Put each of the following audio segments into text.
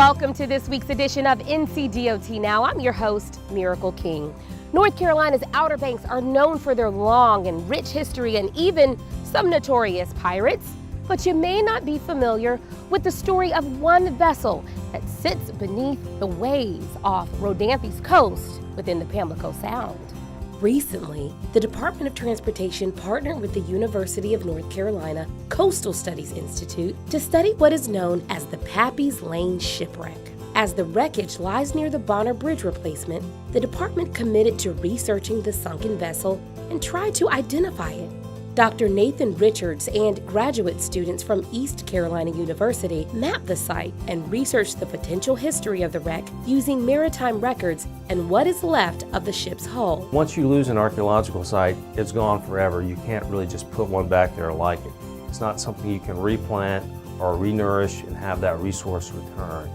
Welcome to this week's edition of NCDOT Now. I'm your host, Miracle King. North Carolina's Outer Banks are known for their long and rich history and even some notorious pirates. But you may not be familiar with the story of one vessel that sits beneath the waves off Rodanthy's coast within the Pamlico Sound. Recently, the Department of Transportation partnered with the University of North Carolina Coastal Studies Institute to study what is known as the Pappys Lane Shipwreck. As the wreckage lies near the Bonner Bridge replacement, the department committed to researching the sunken vessel and tried to identify it. Dr. Nathan Richards and graduate students from East Carolina University mapped the site and researched the potential history of the wreck using maritime records and what is left of the ship's hull. Once you lose an archaeological site, it's gone forever. You can't really just put one back there like it. It's not something you can replant or renourish and have that resource return.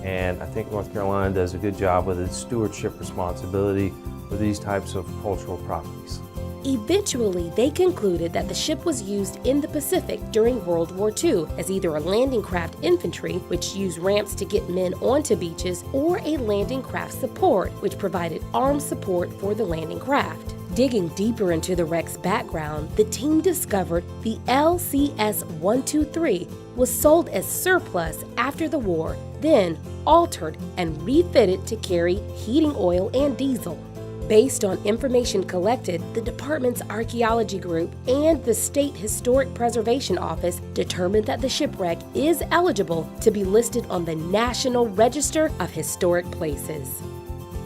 And I think North Carolina does a good job with its stewardship responsibility for these types of cultural properties. Eventually, they concluded that the ship was used in the Pacific during World War II as either a landing craft infantry, which used ramps to get men onto beaches, or a landing craft support, which provided armed support for the landing craft. Digging deeper into the wreck's background, the team discovered the LCS-123 was sold as surplus after the war, then altered and refitted to carry heating oil and diesel. Based on information collected, the department's archaeology group and the State Historic Preservation Office determined that the shipwreck is eligible to be listed on the National Register of Historic Places.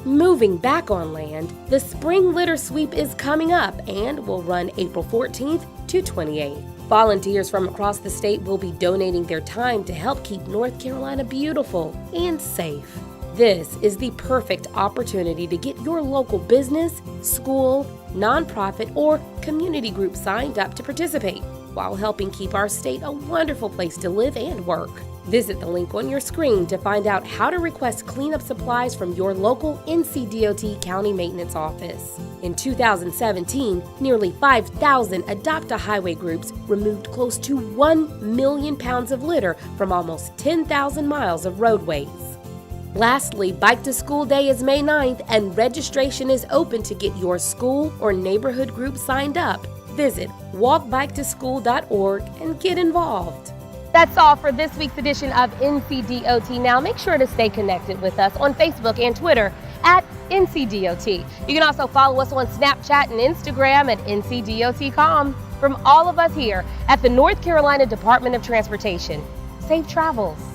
Moving back on land, the Spring Litter Sweep is coming up and will run April 14th to 28th. Volunteers from across the state will be donating their time to help keep North Carolina beautiful and safe. This is the perfect opportunity to get your local business, school, nonprofit, or community group signed up to participate while helping keep our state a wonderful place to live and work. Visit the link on your screen to find out how to request cleanup supplies from your local NCDOT County Maintenance Office. In 2017, nearly 5,000 Adopt-A-Highway groups removed close to 1 million pounds of litter from almost 10,000 miles of roadways. Lastly, Bike to School Day is May 9th and registration is open to get your school or neighborhood group signed up. Visit walkbiketoschool.org and get involved. That's all for this week's edition of NCDOT Now. Make sure to stay connected with us on Facebook and Twitter at NCDOT. You can also follow us on Snapchat and Instagram at NCDOT.com. From all of us here at the North Carolina Department of Transportation, safe travels.